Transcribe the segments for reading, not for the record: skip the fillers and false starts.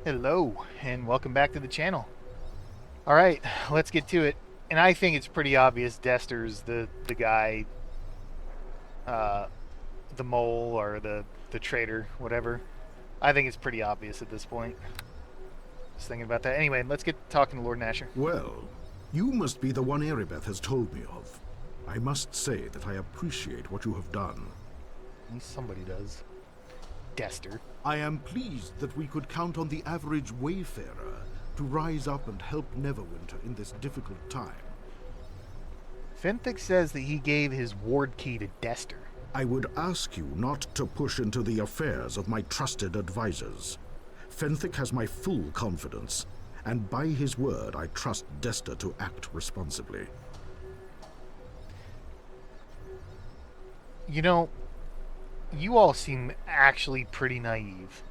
Hello, and welcome back to the channel. Alright, let's get to it. And I think it's pretty obvious Dester's the guy, uh, the mole or the traitor, whatever. I think it's pretty obvious at this point. Just thinking about that. Anyway, let's get talking to Lord Nasher. Well, you must be the one Erebeth has told me of. I must say that I appreciate what you have done. At least somebody does. Dester. I am pleased that we could count on the average wayfarer to rise up and help Neverwinter in this difficult time. Fenthic says that he gave his ward key to Dester. I would ask you not to push into the affairs of my trusted advisors. Fenthic has my full confidence, and by his word I trust Dester to act responsibly. You know, you all seem actually pretty naive.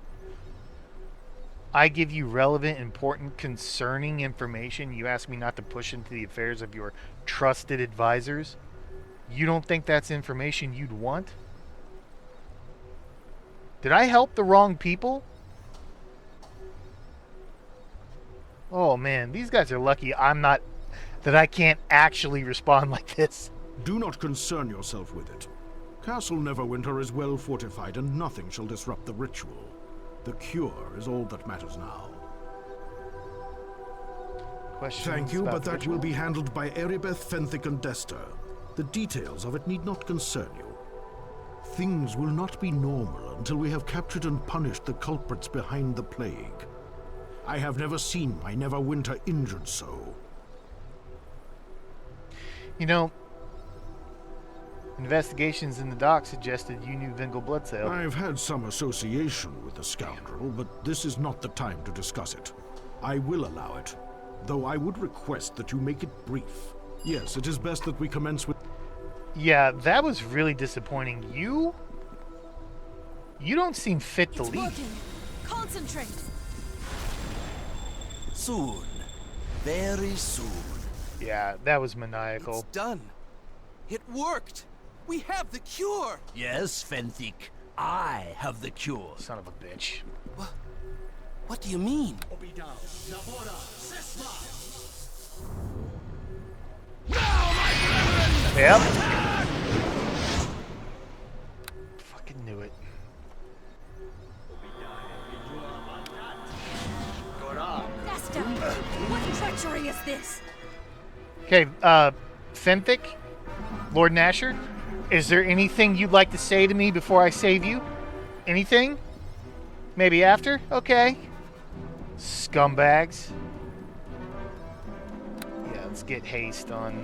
I give you relevant, important, concerning information. You ask me not to push into the affairs of your trusted advisors. You don't think that's information you'd want? Did I help the wrong people? Oh man, these guys are lucky that I can't actually respond like this. Do not concern yourself with it. Castle Neverwinter is well fortified and nothing shall disrupt the ritual. The cure is all that matters now. Thank you, but that will be handled by Erebeth, Fenthic, and Dester. The details of it need not concern you. Things will not be normal until we have captured and punished the culprits behind the plague. I have never seen my Neverwinter injured so. You know, investigations in the dock suggested you knew Vingel Bloodsail. I've had some association with the scoundrel, but this is not the time to discuss it. I will allow it, though I would request that you make it brief. Yes, it is best that we commence with... Yeah, that was really disappointing. You don't seem fit to leave. Working. Concentrate. Soon. Very soon. Yeah, that was maniacal. It's done. It worked. We have the cure. Yes, Fenthic. I have the cure. Son of a bitch. What do you mean? Yep. Fucking knew it. Dester, what treachery is this? Okay, Fenthic, Lord Nasher, is there anything you'd like to say to me before I save you? Anything? Maybe after? Okay. Scumbags. Yeah, let's get haste on,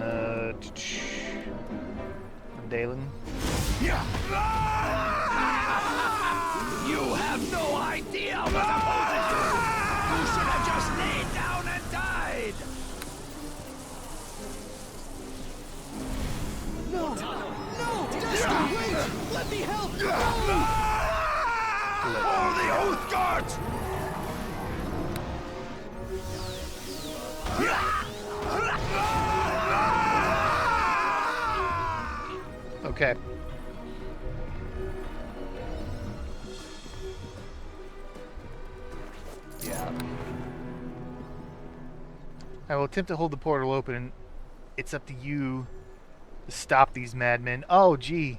Dalen. You have no idea what I wanted to do. You should have just laid down and died. No! Dester, wait! Let me help! All the Oath Guards! Okay. Yeah. I will attempt to hold the portal open. It's up to you to stop these madmen. Oh, gee.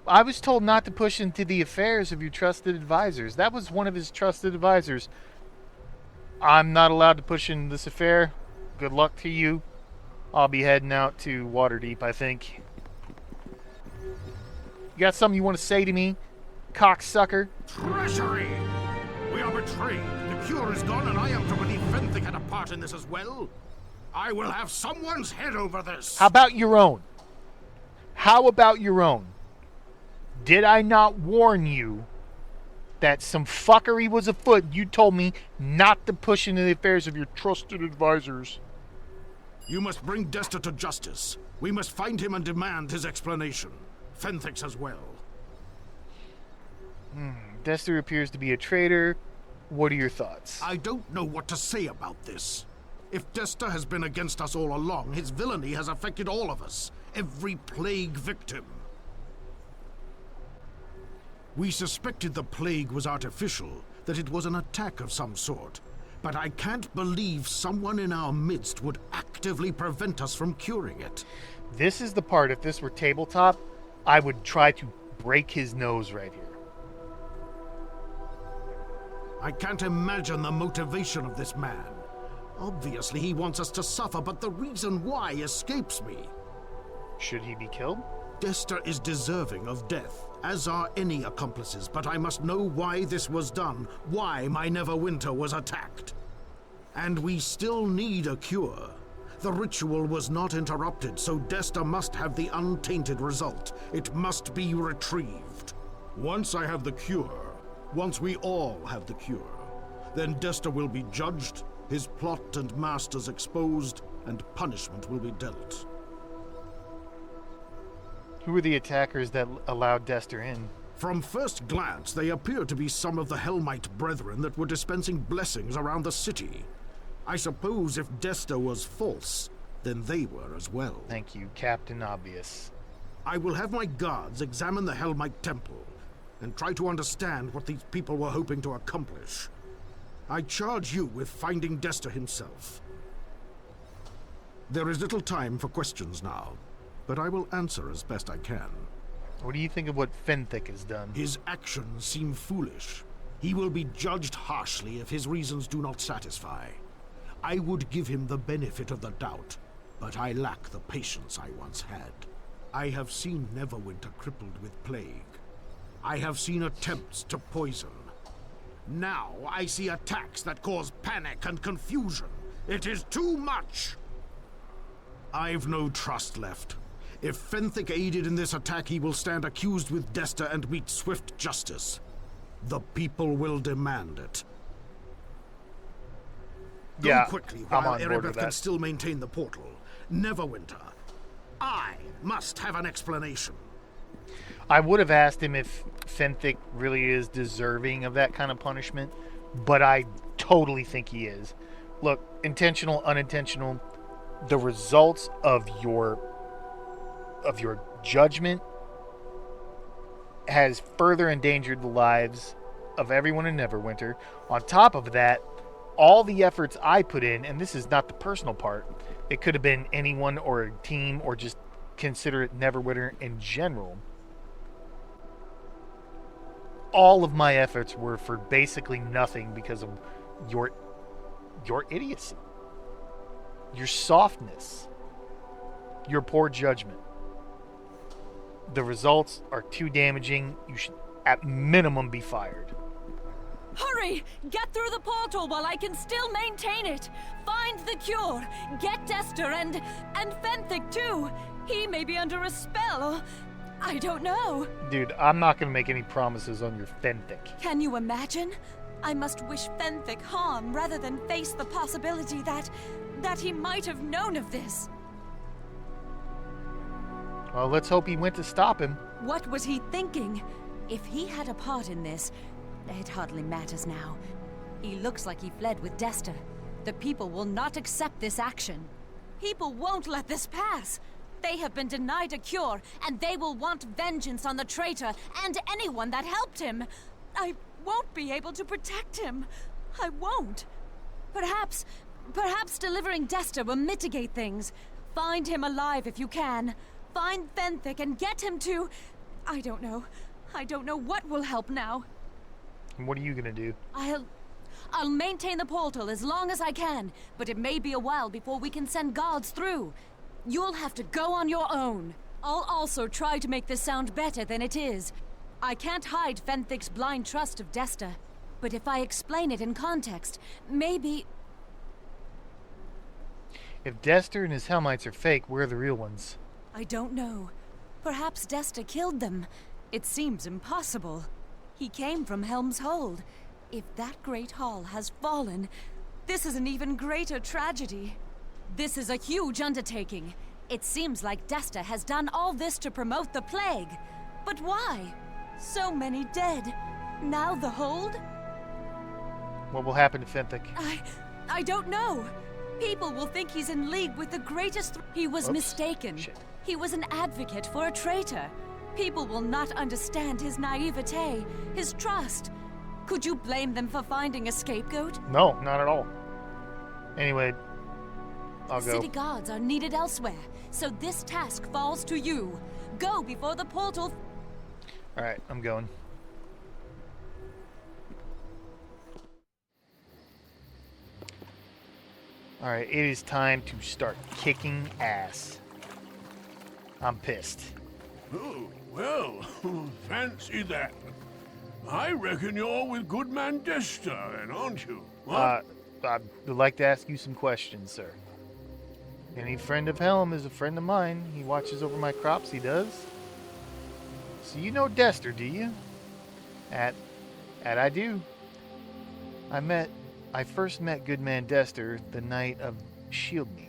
I was told not to push into the affairs of your trusted advisors. That was one of his trusted advisors. I'm not allowed to push into this affair. Good luck to you. I'll be heading out to Waterdeep, I think. You got something you want to say to me, cocksucker? Treachery! We are betrayed. The cure is gone, and I am to believe Fenthic had a part in this as well. I will have someone's head over this. How about your own? How about your own? Did I not warn you that some fuckery was afoot? You told me not to push into the affairs of your trusted advisors. You must bring Dester to justice. We must find him and demand his explanation. Fenthic's as well. Dester appears to be a traitor. What are your thoughts? I don't know what to say about this. If Dester has been against us all along, his villainy has affected all of us. Every plague victim. We suspected the plague was artificial, that it was an attack of some sort. But I can't believe someone in our midst would actively prevent us from curing it. This is the part, if this were tabletop, I would try to break his nose right here. I can't imagine the motivation of this man. Obviously, he wants us to suffer, but the reason why escapes me. Should he be killed? Dester is deserving of death, as are any accomplices, but I must know why this was done, why my Neverwinter was attacked. And we still need a cure. The ritual was not interrupted, so Dester must have the untainted result. It must be retrieved. Once I have the cure, once we all have the cure, then Dester will be judged, his plot and masters exposed, and punishment will be dealt. Who are the attackers that allowed Dester in? From first glance, they appear to be some of the Helmite brethren that were dispensing blessings around the city. I suppose if Dester was false, then they were as well. Thank you, Captain Obvious. I will have my guards examine the Helmite temple and try to understand what these people were hoping to accomplish. I charge you with finding Dester himself. There is little time for questions now, but I will answer as best I can. What do you think of what Fenthic has done? His actions seem foolish. He will be judged harshly if his reasons do not satisfy. I would give him the benefit of the doubt, but I lack the patience I once had. I have seen Neverwinter crippled with plague. I have seen attempts to poison. Now I see attacks that cause panic and confusion. It is too much! I've no trust left. If Fenthic aided in this attack, he will stand accused with Dester and meet swift justice. The people will demand it. Go quickly while Erebeth can still maintain the portal. Neverwinter, I must have an explanation. I would have asked him if Fenthic really is deserving of that kind of punishment, but I totally think he is. Look, intentional, unintentional, the results of your judgment has further endangered the lives of everyone in Neverwinter. On top of that, all the efforts I put in, and this is not the personal part, it could have been anyone or a team or just consider it Neverwinter in general. All of my efforts were for basically nothing because of your idiocy, your softness, your poor judgment. The results are too damaging. You should, at minimum, be fired. Hurry! Get through the portal while I can still maintain it! Find the cure! Get Dester and Fenthic too! He may be under a spell, or I don't know. Dude, I'm not going to make any promises on your Fenthic. Can you imagine? I must wish Fenthic harm rather than face the possibility that he might have known of this. Well, let's hope he went to stop him. What was he thinking? If he had a part in this, it hardly matters now. He looks like he fled with Dester. The people will not accept this action. People won't let this pass. They have been denied a cure, and they will want vengeance on the traitor and anyone that helped him. I won't be able to protect him. I won't. Perhaps delivering Dester will mitigate things. Find him alive if you can. Find Fenthic and get him to... I don't know. I don't know what will help now. And what are you gonna do? I'll maintain the portal as long as I can, but it may be a while before we can send guards through. You'll have to go on your own. I'll also try to make this sound better than it is. I can't hide Fenthic's blind trust of Dester, but if I explain it in context, maybe... If Dester and his Helmites are fake, we're the real ones. I don't know. Perhaps Dester killed them. It seems impossible. He came from Helm's Hold. If that great hall has fallen, this is an even greater tragedy. This is a huge undertaking. It seems like Dester has done all this to promote the plague. But why? So many dead. Now the Hold? What will happen to Fenthic? I don't know. People will think he's in league with the greatest... He was mistaken. Shit. He was an advocate for a traitor. People will not understand his naivete, his trust. Could you blame them for finding a scapegoat? No, not at all. Anyway, I'll go. City guards are needed elsewhere, so this task falls to you. Go before the portal... Alright, I'm going. Alright, it is time to start kicking ass. I'm pissed. Oh, well, fancy that. I reckon you're with Goodman Dester, then, aren't you? What? I would like to ask you some questions, sir. Any friend of Helm is a friend of mine. He watches over my crops, he does. So you know Dester, do you? I do. I first met Goodman Dester the night of Shield Meet.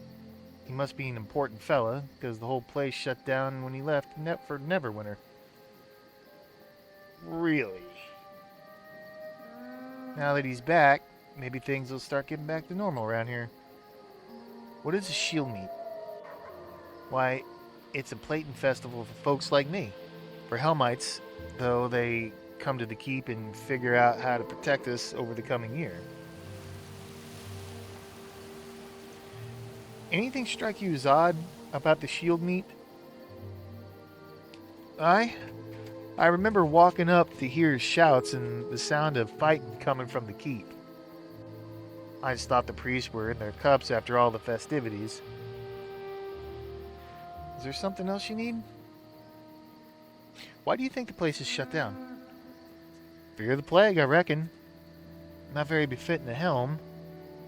He must be an important fella, because the whole place shut down when he left for Neverwinter. Really? Now that he's back, maybe things will start getting back to normal around here. What is a Shield Meet? Why, it's a Platon festival for folks like me. For Helmites, though, they come to the keep and figure out how to protect us over the coming year. Anything strike you as odd about the Shield Meet? I remember walking up to hear shouts and the sound of fighting coming from the keep. I just thought the priests were in their cups after all the festivities. Is there something else you need? Why do you think the place is shut down? Fear of the plague, I reckon. Not very befitting a helm,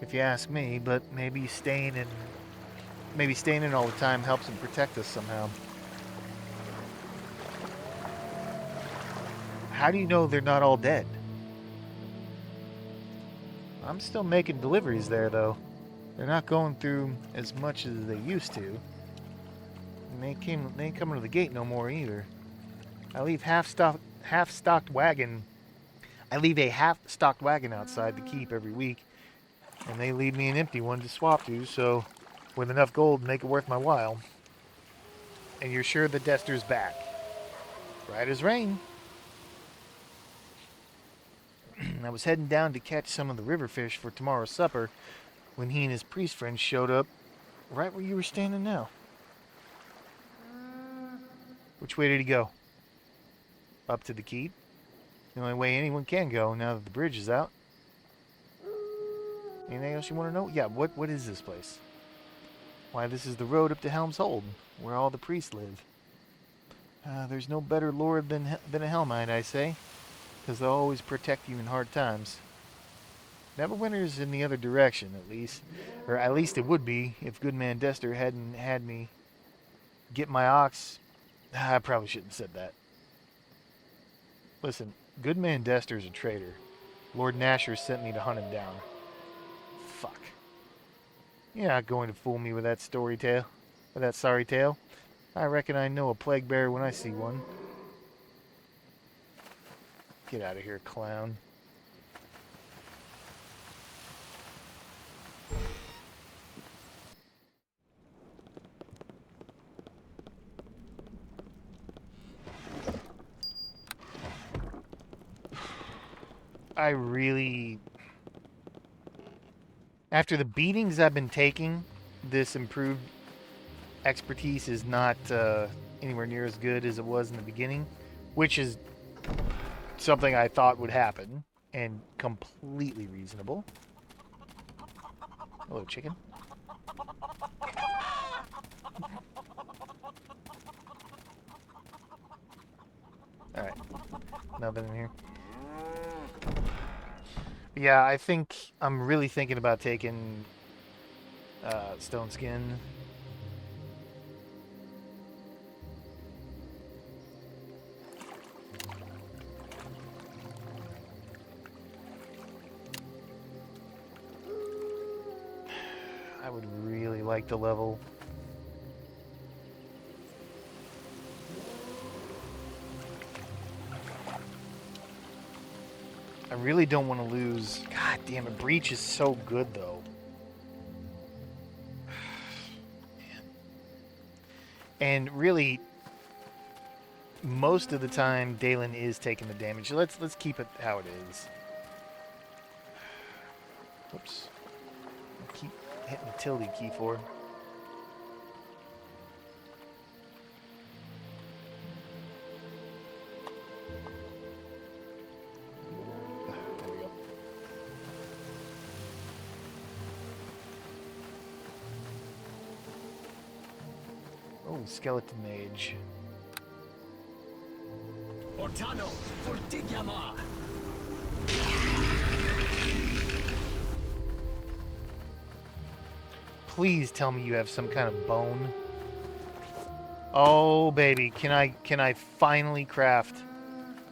if you ask me, but maybe staying in all the time helps them protect us somehow. How do you know they're not all dead? I'm still making deliveries there, though. They're not going through as much as they used to. And they ain't coming to the gate no more either. I leave a half-stocked wagon outside the keep every week, and they leave me an empty one to swap to, so with enough gold to make it worth my while. And you're sure the Dester's back? Right as rain. I was heading down to catch some of the river fish for tomorrow's supper when he and his priest friend showed up right where you were standing now. Which way did he go? Up to the keep? The only way anyone can go now that the bridge is out. Anything else you want to know? Yeah, what is this place? Why, this is the road up to Helm's Hold, where all the priests live. There's no better lord than a Helmite, I say, because they'll always protect you in hard times. Neverwinter's in the other direction, at least. Or at least it would be if Goodman Dester hadn't had me get my ox. I probably shouldn't have said that. Listen, Goodman Dester's a traitor. Lord Nasher sent me to hunt him down. Fuck. You're not going to fool me with that sorry tale. I reckon I know a plague bearer when I see one. Get out of here, clown. I really... After the beatings I've been taking, this improved expertise is not anywhere near as good as it was in the beginning, which is something I thought would happen, and completely reasonable. Hello, chicken. Alright. Nothing in here. Yeah, I think I'm really thinking about taking stone skin. I would really like to level. I really don't want to lose. God damn it, Breach is so good though. Man. And really, most of the time, Dalen is taking the damage. Let's keep it how it is. Oops. I keep hitting the tilde key for. There we go. Oh, skeleton mage. Ortano, Fortigiama. Please tell me you have some kind of bone. Oh baby, can I finally craft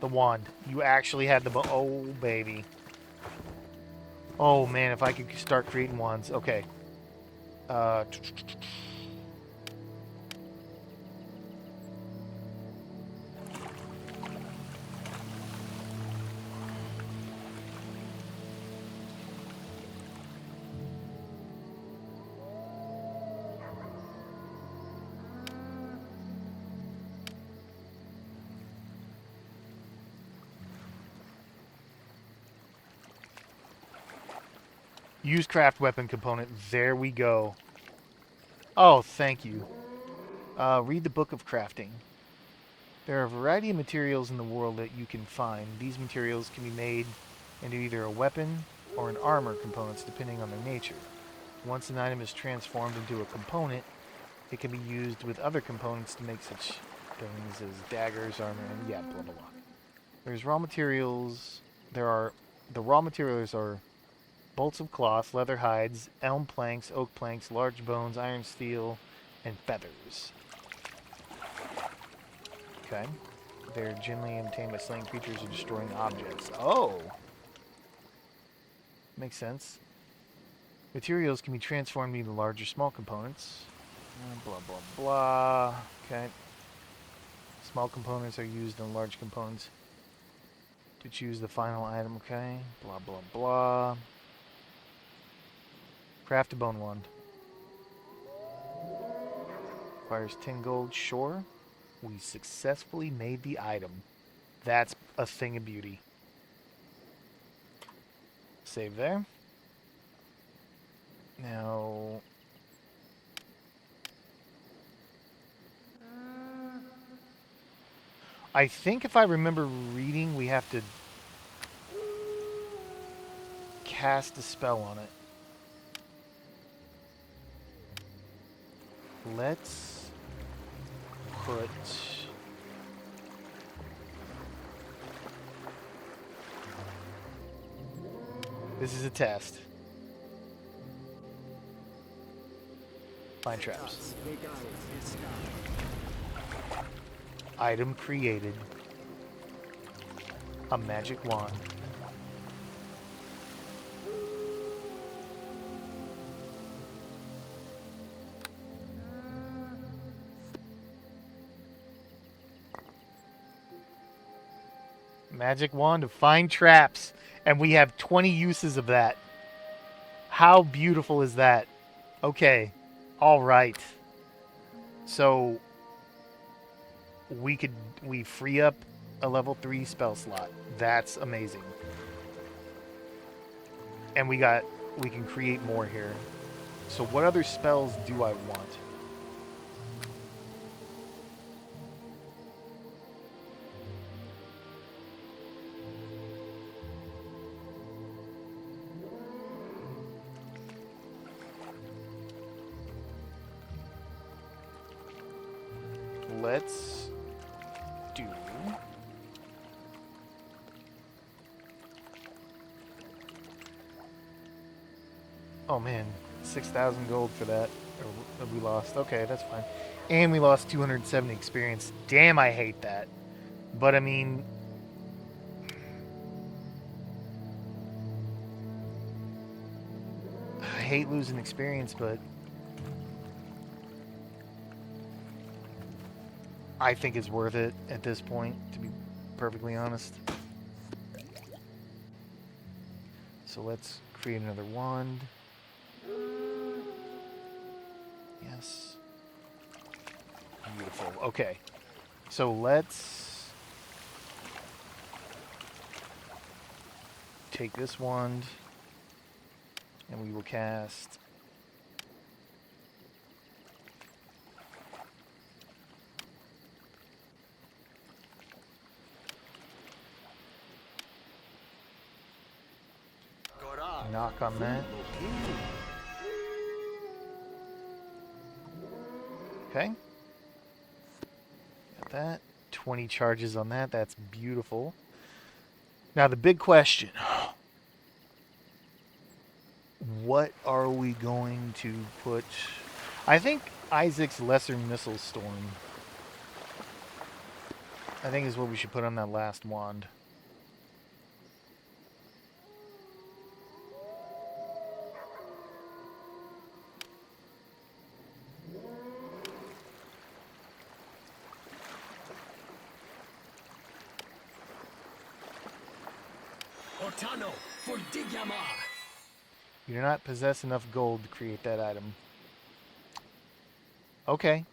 the wand? You actually had the bone. Oh baby. Oh man, if I could start creating wands. Okay. Uh Use craft weapon component. There we go. Oh, thank you. Read the book of crafting. There are a variety of materials in the world that you can find. These materials can be made into either a weapon or an armor components depending on their nature. Once an item is transformed into a component, it can be used with other components to make such things as daggers, armor, and yeah, blah blah blah. There's raw materials. The raw materials are bolts of cloth, leather hides, elm planks, oak planks, large bones, iron, steel, and feathers. Okay. They're generally obtained by slaying creatures or destroying objects. Oh! Makes sense. Materials can be transformed into large or small components. Blah, blah, blah. Okay. Small components are used in large components to choose the final item. Okay. Blah, blah, blah. Craft a bone wand. Requires 10 gold. Sure. We successfully made the item. That's a thing of beauty. Save there. Now... I think if I remember reading, we have to cast a spell on it. Let's put... This is a test. Find traps. Item created. A magic wand. Magic wand to find traps. And we have 20 uses of that. How beautiful is that? Okay. All right. So we free up a level 3 spell slot. That's amazing. And we can create more here. So what other spells do I want? Let's do... Oh man, 6,000 gold for that. Or we lost. Okay, that's fine. And we lost 270 experience. Damn, I hate that. But I mean... I hate losing experience, but... I think it's worth it at this point, to be perfectly honest. So let's create another wand. Yes. Beautiful. Okay. So let's take this wand. And we will cast knock on that. Okay. Got that. 20 charges on that. That's beautiful. Now the big question. What are we going to put? I think Isaac's Lesser Missile Storm, I think, is what we should put on that last wand. Ortano for Digyama. You do not possess enough gold to create that item. Okay.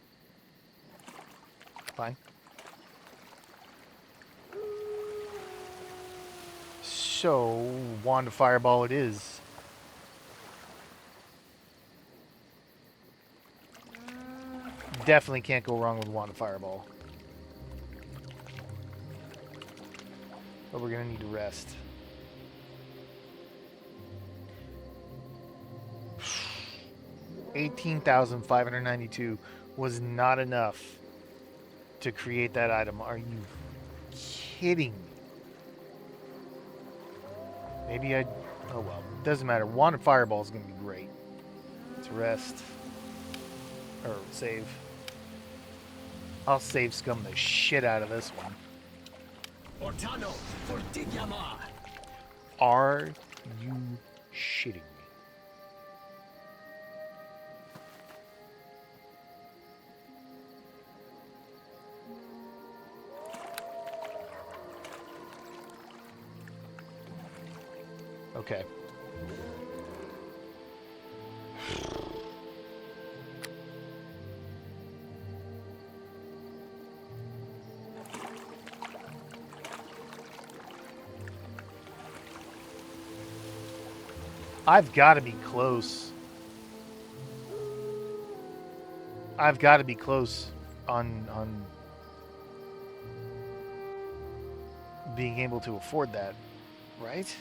Fine. So, Wand of Fireball it is. Definitely can't go wrong with Wand of Fireball. But we're going to need to rest. $18,592 was not enough to create that item. Are you kidding me? Maybe I... Oh well. Doesn't matter. Wand of Fireball is going to be great. Let's rest. Or save. I'll save scum the shit out of this one. Ortano for Digyama. Are you shitting me? Okay. I've got to be close. I've got to be close on being able to afford that, right?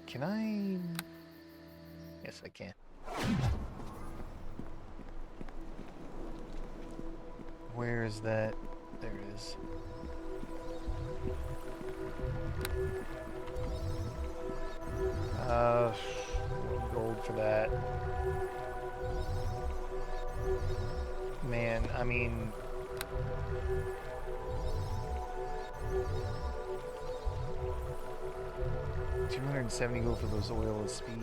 Can I? Yes, I can. Where is that? There it is. Gold for that. Man, I mean... $270 gold for those oil of speed.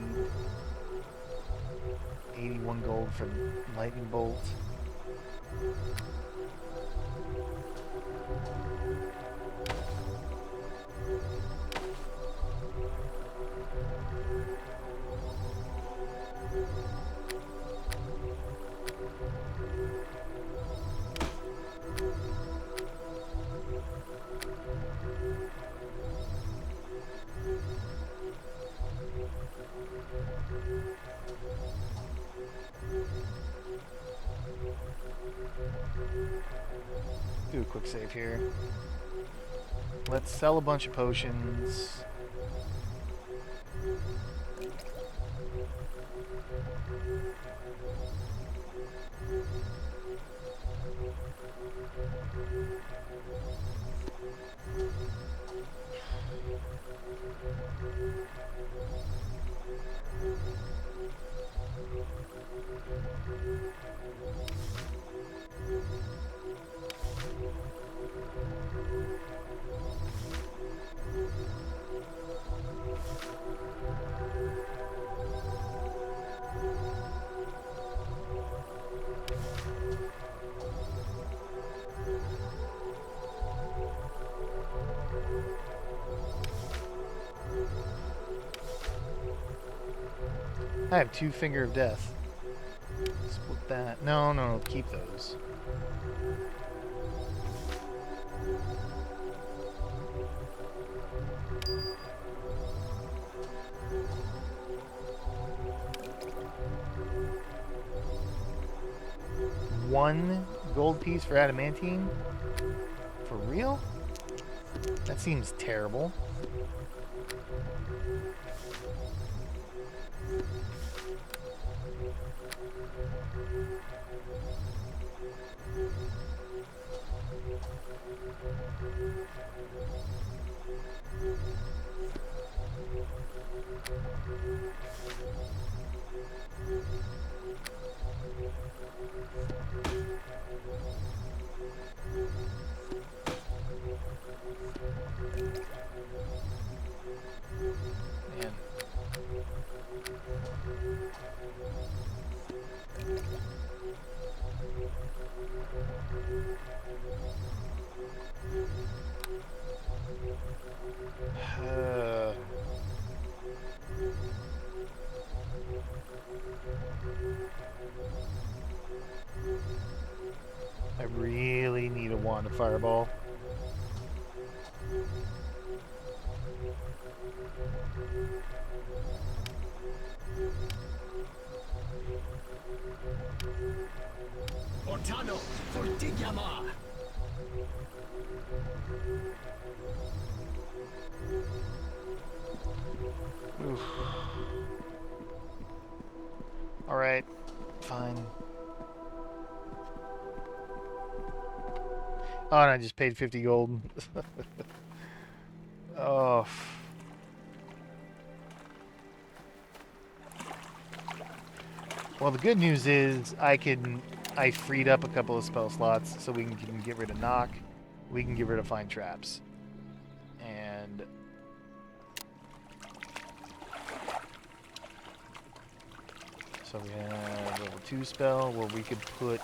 81 gold for lightning bolt. Do a quick save here. Let's sell a bunch of potions. I have 2 Finger of Death. Split that. No, no, keep those. 1 gold piece for adamantine? For real? That seems terrible. Man. I really need a wand of fireball. Ortano, Fortigiamar. Oof. Alright, fine. Oh, and I just paid 50 gold. Oh. Well, the good news is I freed up a couple of spell slots so we can get rid of knock. We can get rid of find traps. And so we have level 2 spell where we could put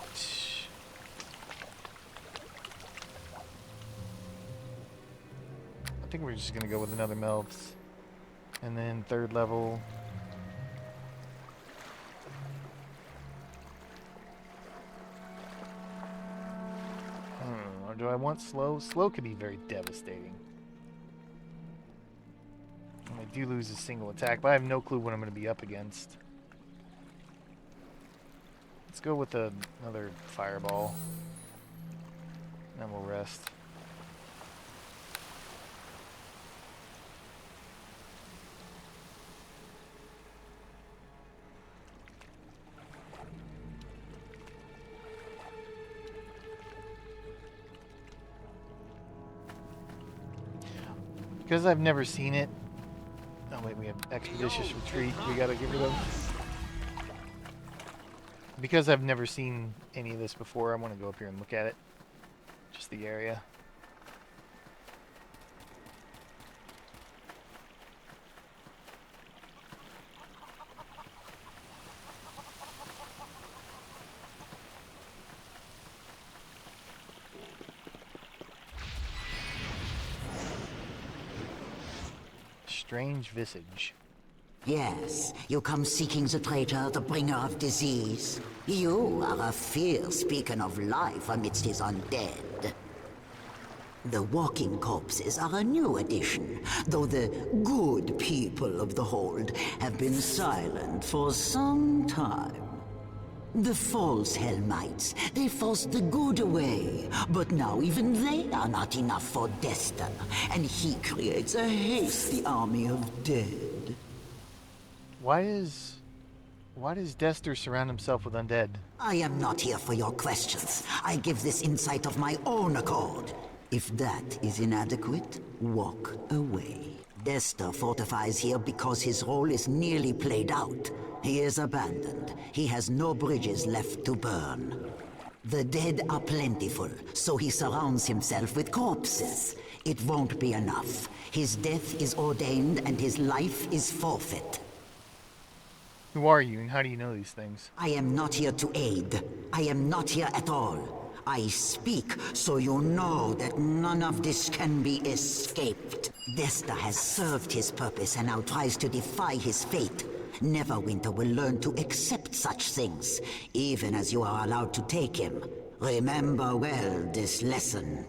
I think we're just gonna go with another Melvs. And then 3rd level. Or do I want slow? Slow could be very devastating. And I do lose a single attack, but I have no clue what I'm going to be up against. Let's go with another fireball. Then we'll rest. Because I've never seen it. Oh wait, we have Expeditious Retreat we gotta get rid of. Because I've never seen any of this before, I want to go up here and look at it. Just the area. Strange visage. Yes, you come seeking the traitor, the bringer of disease. You are a fierce beacon of life amidst his undead. The walking corpses are a new addition, though the good people of the hold have been silent for some time. The false Helmites, they forced the good away, but now even they are not enough for Dester, and he creates a hasty army of dead. Why does Dester surround himself with undead? I am not here for your questions. I give this insight of my own accord. If that is inadequate, walk away. Dester fortifies here because his role is nearly played out. He is abandoned. He has no bridges left to burn. The dead are plentiful, so he surrounds himself with corpses. It won't be enough. His death is ordained and his life is forfeit. Who are you and how do you know these things? I am not here to aid. I am not here at all. I speak so you know that none of this can be escaped. Dester has served his purpose and now tries to defy his fate. Neverwinter will learn to accept such things, even as you are allowed to take him. Remember well this lesson.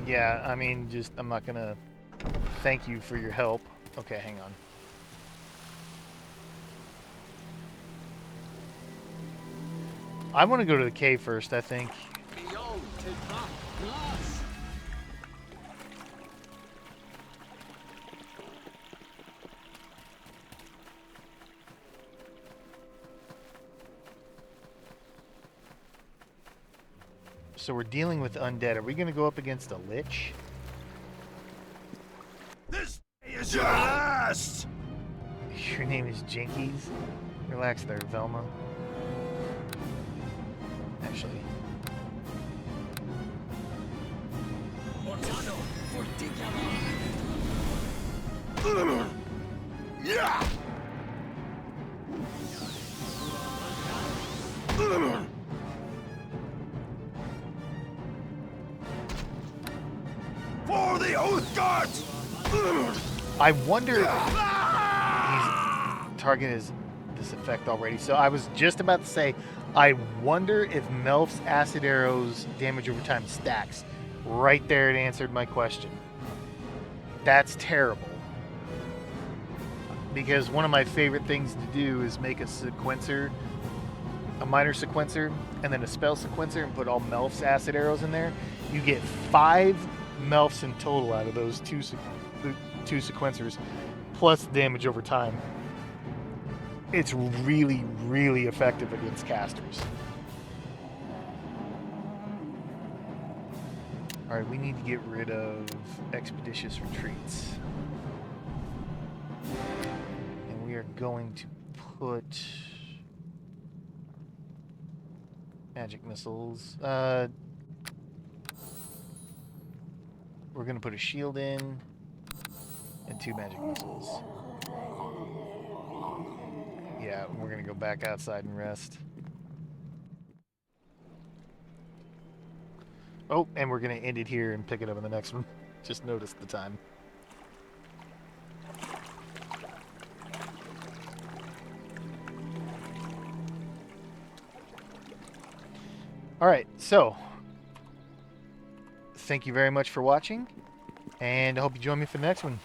Yeah, I mean, I'm not gonna thank you for your help. Okay, hang on. I want to go to the cave first, I think. So we're dealing with undead. Are we going to go up against a lich? This is your last! Your name is Jinkies? Relax there, Velma. Actually. Yeah! For the Oath Guards! I wonder if he's targeted this effect already. So I was just about to say, I wonder if Melf's acid arrows damage over time stacks. Right there, it answered my question. That's terrible. Because one of my favorite things to do is make a sequencer, a minor sequencer, and then a spell sequencer, and put all Melf's acid arrows in there. You get 5 Melfs in total out of those two sequencers, plus damage over time. It's really, really effective against casters. Alright, we need to get rid of expeditious retreats. And we are going to put magic missiles. We're going to put a shield in and 2 magic missiles. Yeah, we're going to go back outside and rest. Oh, and we're going to end it here and pick it up in the next one. Just noticed the time. Alright, so thank you very much for watching, and I hope you join me for the next one.